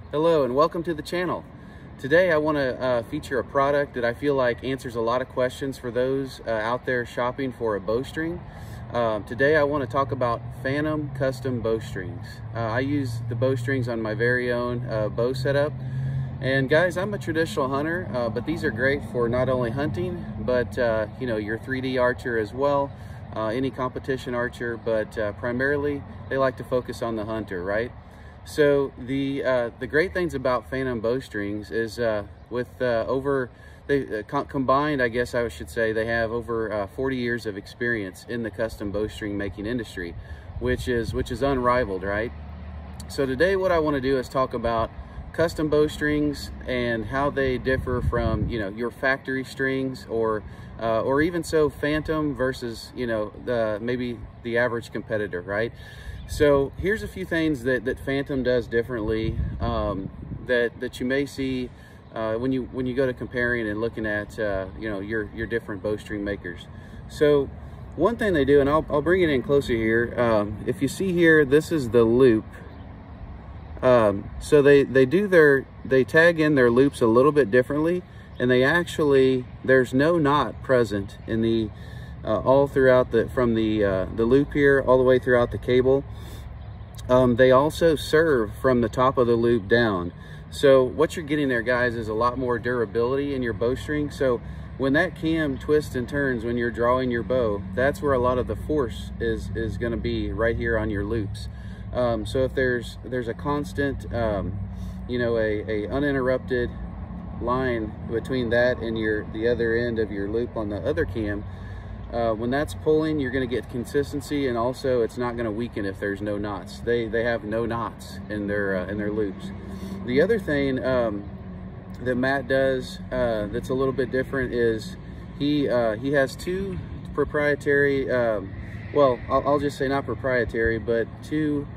Hello and welcome to the channel. Today I want to feature a product that I feel like answers a lot of questions for those out there shopping for a bowstring. Today I want to talk about Phantom custom bowstrings. I use the bowstrings on my very own bow setup. And guys, I'm a traditional hunter, but these are great for not only hunting, but you know, your 3D archer as well, any competition archer, but primarily they like to focus on the hunter, right? So the great things about Phantom bowstrings is combined, I guess I should say, they have over 40 years of experience in the custom bowstring making industry, which is unrivaled, right? So today what I want to do is talk about custom bowstrings and how they differ from, you know, your factory strings or even so Phantom versus, you know, maybe the average competitor, right? So here's a few things that Phantom does differently that you may see when you go to comparing and looking at you know, your different bowstring makers. So one thing they do, and I'll bring it in closer here. If you see here, this is the loop. So they tag in their loops a little bit differently, and there's no knot present in the all throughout from the loop here all the way throughout the cable. They also serve from the top of the loop down. So what you're getting there, guys, is a lot more durability in your bowstring. So when that cam twists and turns when you're drawing your bow, that's where a lot of the force is going to be, right here on your loops. So if there's a constant, you know, a uninterrupted line between that and the other end of your loop on the other cam, when that's pulling, you're going to get consistency, and also it's not going to weaken if there's no knots. They have no knots in their loops. The other thing that Matt does that's a little bit different is he has two proprietary, well, I'll just say not proprietary, but two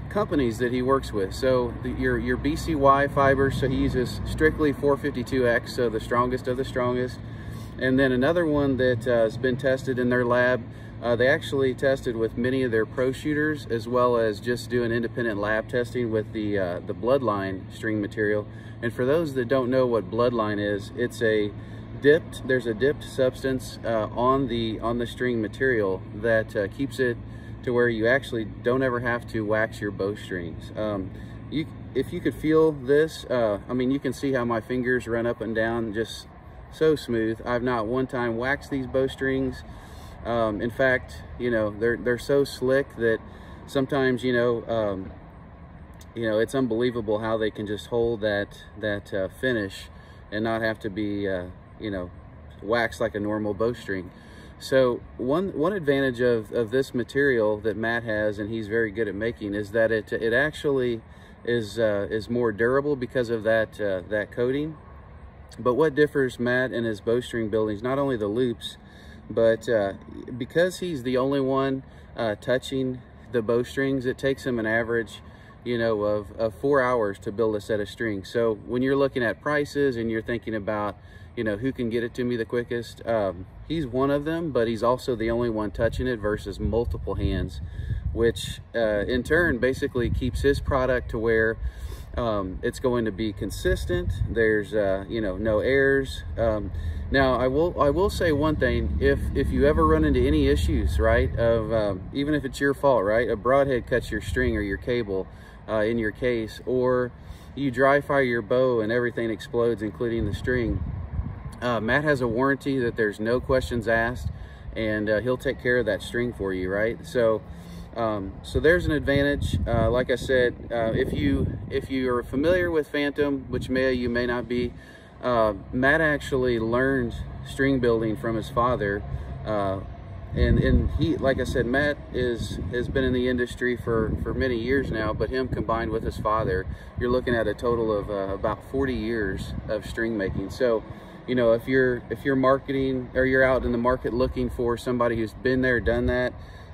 companies that he works with. So your BCY fibers, so he uses strictly 452X, so the strongest of the strongest. And then another one that has been tested in their lab. They actually tested with many of their pro shooters, as well as just doing independent lab testing with the Bloodline string material. And for those that don't know what Bloodline is, it's there's a dipped substance on the string material that keeps it to where you actually don't ever have to wax your bowstrings. If you could feel this, I mean, you can see how my fingers run up and down, just so smooth. I've not one time waxed these bowstrings. In fact, you know, they're so slick that sometimes, you know, it's unbelievable how they can just hold that finish and not have to be, you know, waxed like a normal bowstring. So one advantage of this material that Matt has, and he's very good at making, is that it actually is more durable because of that coating. But what differs Matt and his bowstring building is not only the loops, but because he's the only one touching the bowstrings, it takes him an average, you know, of 4 hours to build a set of strings. So when you're looking at prices and you're thinking about, you know, who can get it to me the quickest, he's one of them, but he's also the only one touching it versus multiple hands, which in turn basically keeps his product to where it's going to be consistent. There's you know, no errors. Now I will say one thing: if you ever run into any issues, right, of even if it's your fault, right, a broadhead cuts your string or your cable in your case, or you dry fire your bow and everything explodes, including the string, Matt has a warranty that there's no questions asked, and he'll take care of that string for you, right? So there's an advantage. Like I said, if you are familiar with Phantom, which you may not be, Matt actually learned string building from his father, and he, like I said, Matt has been in the industry for many years now, but him combined with his father, you're looking at a total of about 40 years of string making. So, you know, if you're marketing, or you're out in the market looking for somebody who's been there, done that,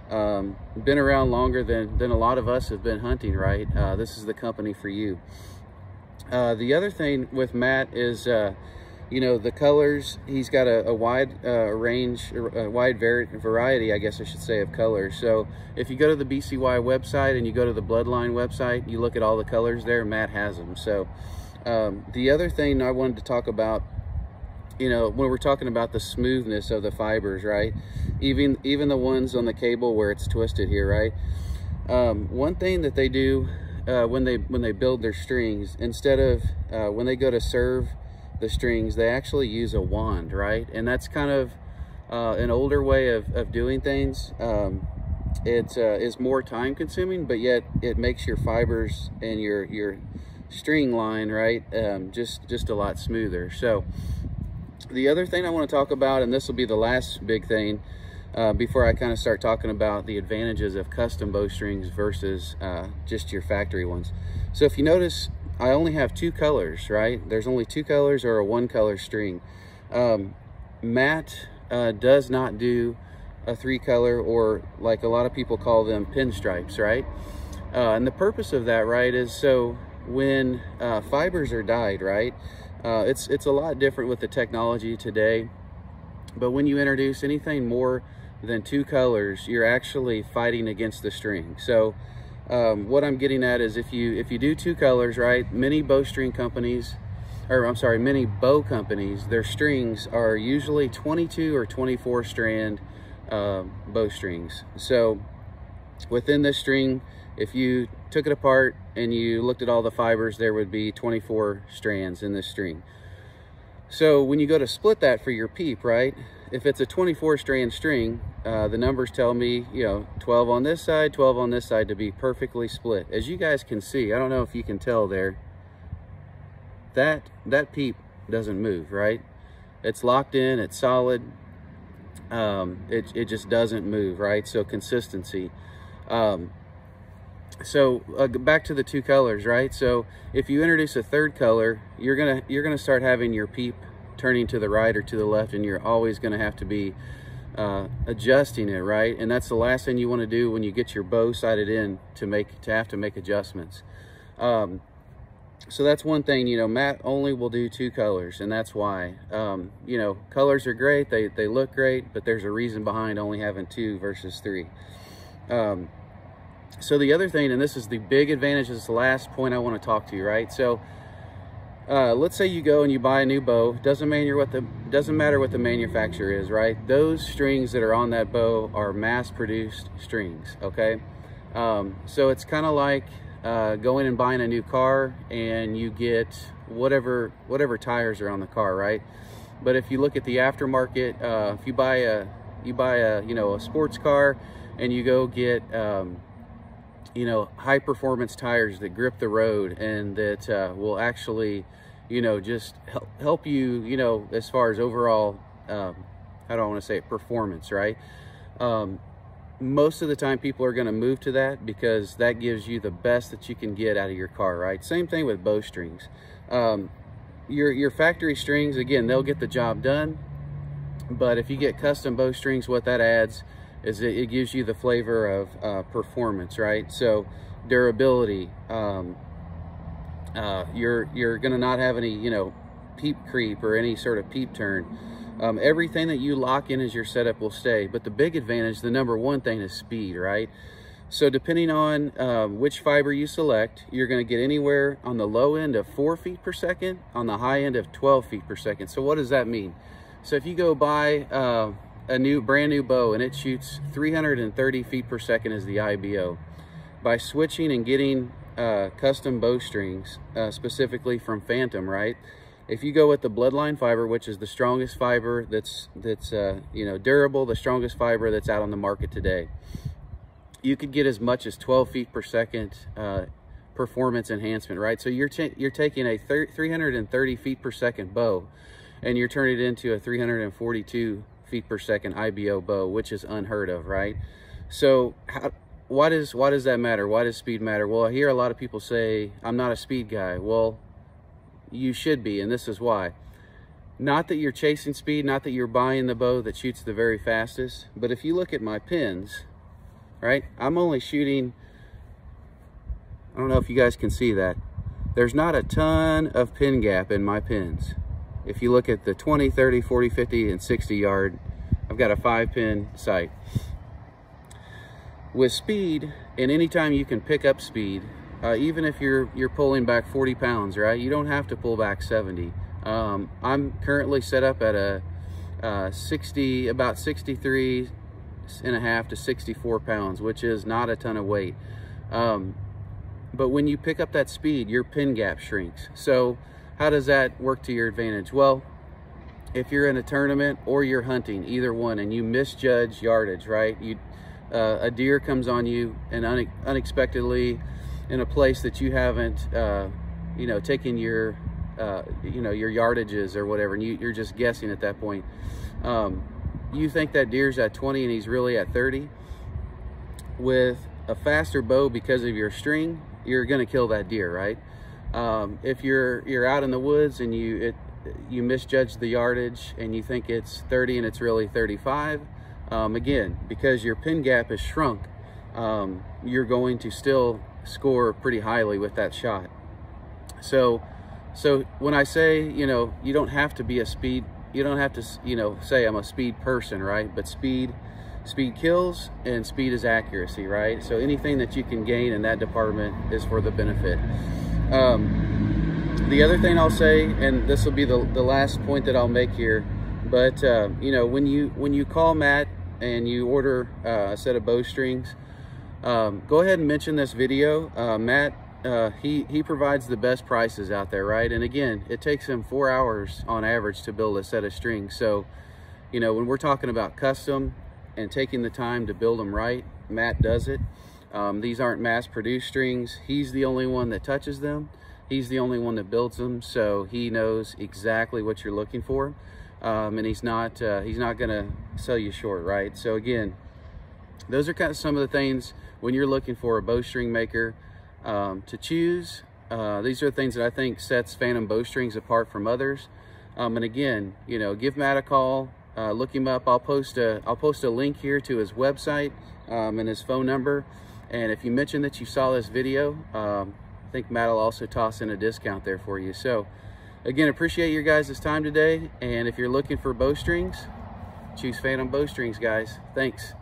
been around longer than a lot of us have been hunting, right, this is the company for you. The other thing with Matt is you know, the colors, he's got a wide range, a wide variety, I guess I should say, of colors. So if you go to the BCY website and you go to the Bloodline website, you look at all the colors there, Matt has them. So the other thing I wanted to talk about, you know, when we're talking about the smoothness of the fibers, right? Even the ones on the cable where it's twisted here, right? One thing that they do when they build their strings, instead of when they go to serve the strings, they actually use a wand, right? And that's kind of an older way of doing things. It is more time consuming, but yet it makes your fibers and your string line, right, just a lot smoother. So the other thing I want to talk about, and this will be the last big thing before I kind of start talking about the advantages of custom bowstrings versus just your factory ones. So if you notice, I only have 2 colors, right? There's only 2 colors or a 1-color string. Matt does not do a 3-color, or like a lot of people call them, pinstripes, right? And the purpose of that, right, is so when fibers are dyed, right, it's a lot different with the technology today, but when you introduce anything more than 2 colors, you're actually fighting against the string. So what I'm getting at is if you do 2 colors, right, many bowstring companies, or I'm sorry, many bow companies, their strings are usually 22 or 24 strand bowstrings. So within this string, if you took it apart and you looked at all the fibers, there would be 24 strands in this string. So when you go to split that for your peep, right, if it's a 24 strand string, the numbers tell me, you know, 12 on this side, 12 on this side to be perfectly split. As you guys can see, I don't know if you can tell there, that peep doesn't move, right? It's locked in, it's solid. It just doesn't move, right? So consistency. So back to the 2 colors, right? So if you introduce a 3rd color, you're gonna start having your peep turning to the right or to the left, and you're always gonna have to be adjusting it, right? And that's the last thing you want to do when you get your bow sighted in, to have to make adjustments. So that's one thing, you know, Matt only will do 2 colors, and that's why. You know, colors are great, they look great, but there's a reason behind only having 2 versus 3. So the other thing, and this is the big advantage, this is the last point I want to talk to you, right? So let's say you go and you buy a new bow. Doesn't matter what the manufacturer is, right? Those strings that are on that bow are mass-produced strings, okay? So it's kind of like going and buying a new car, and you get whatever tires are on the car, right? But if you look at the aftermarket, if you buy a you know, a sports car, and you go get you know, high performance tires that grip the road and that will actually, you know, just help you, you know, as far as overall, how do I want to say it, performance, right? Most of the time people are going to move to that because that gives you the best that you can get out of your car, right? Same thing with bowstrings. Your factory strings, again, they'll get the job done, but if you get custom bowstrings, what that adds is it gives you the flavor of performance, right? So durability, you're gonna not have any, you know, peep creep or any sort of peep turn. Everything that you lock in as your setup will stay, but the big advantage, the number one thing, is speed, right? So depending on which fiber you select, you're gonna get anywhere on the low end of 4 feet per second, on the high end of 12 feet per second. So what does that mean? So if you go buy a brand new bow and it shoots 330 feet per second as the IBO, by switching and getting custom bowstrings specifically from Phantom, right? If you go with the Bloodline fiber, which is the strongest fiber that's you know, durable, the strongest fiber that's out on the market today, you could get as much as 12 feet per second performance enhancement, right? So you're taking a 330 feet per second bow and you're turning it into a 342 feet per second IBO bow, which is unheard of, right? So why does that matter? Why does speed matter? Well, I hear a lot of people say, I'm not a speed guy. Well, you should be, and this is why. Not that you're chasing speed, not that you're buying the bow that shoots the very fastest, but if you look at my pins, right, I'm only shooting, I don't know if you guys can see that, there's not a ton of pin gap in my pins. if you look at the 20, 30, 40, 50, and 60 yard, I've got a 5-pin sight. With speed, and anytime you can pick up speed, even if you're pulling back 40 pounds, right? You don't have to pull back 70. I'm currently set up at a about 63 and a half to 64 pounds, which is not a ton of weight. But when you pick up that speed, your pin gap shrinks. So how does that work to your advantage? Well, if you're in a tournament or you're hunting, either one, and you misjudge yardage, right? A deer comes on you and unexpectedly in a place that you haven't, taken your, your yardages or whatever, and you're just guessing at that point. You think that deer's at 20 and he's really at 30. With a faster bow, because of your string, you're going to kill that deer, right? If you're out in the woods and you misjudge the yardage and you think it's 30 and it's really 35, again, because your pin gap is shrunk, you're going to still score pretty highly with that shot. So when I say, you don't have to be a speed, you don't have to, say I'm a speed person, right? But speed kills, and speed is accuracy, right? So anything that you can gain in that department is for the benefit. The other thing I'll say, and this will be the last point that I'll make here, but when you call Matt and you order a set of bowstrings, go ahead and mention this video. Matt, he provides the best prices out there, right? And again, it takes him 4 hours on average to build a set of strings. So, when we're talking about custom and taking the time to build them right, Matt does it. These aren't mass-produced strings. He's the only one that touches them. He's the only one that builds them, so he knows exactly what you're looking for, and he's not gonna sell you short, right? So again, those are kind of some of the things when you're looking for a bowstring maker to choose. These are things that I think sets Phantom Bowstrings apart from others. And again, give Matt a call, look him up. I'll post a link here to his website and his phone number. And if you mention that you saw this video, I think Matt will also toss in a discount there for you. So again, appreciate your guys' time today. And if you're looking for bowstrings, choose Phantom Bowstrings, guys. Thanks.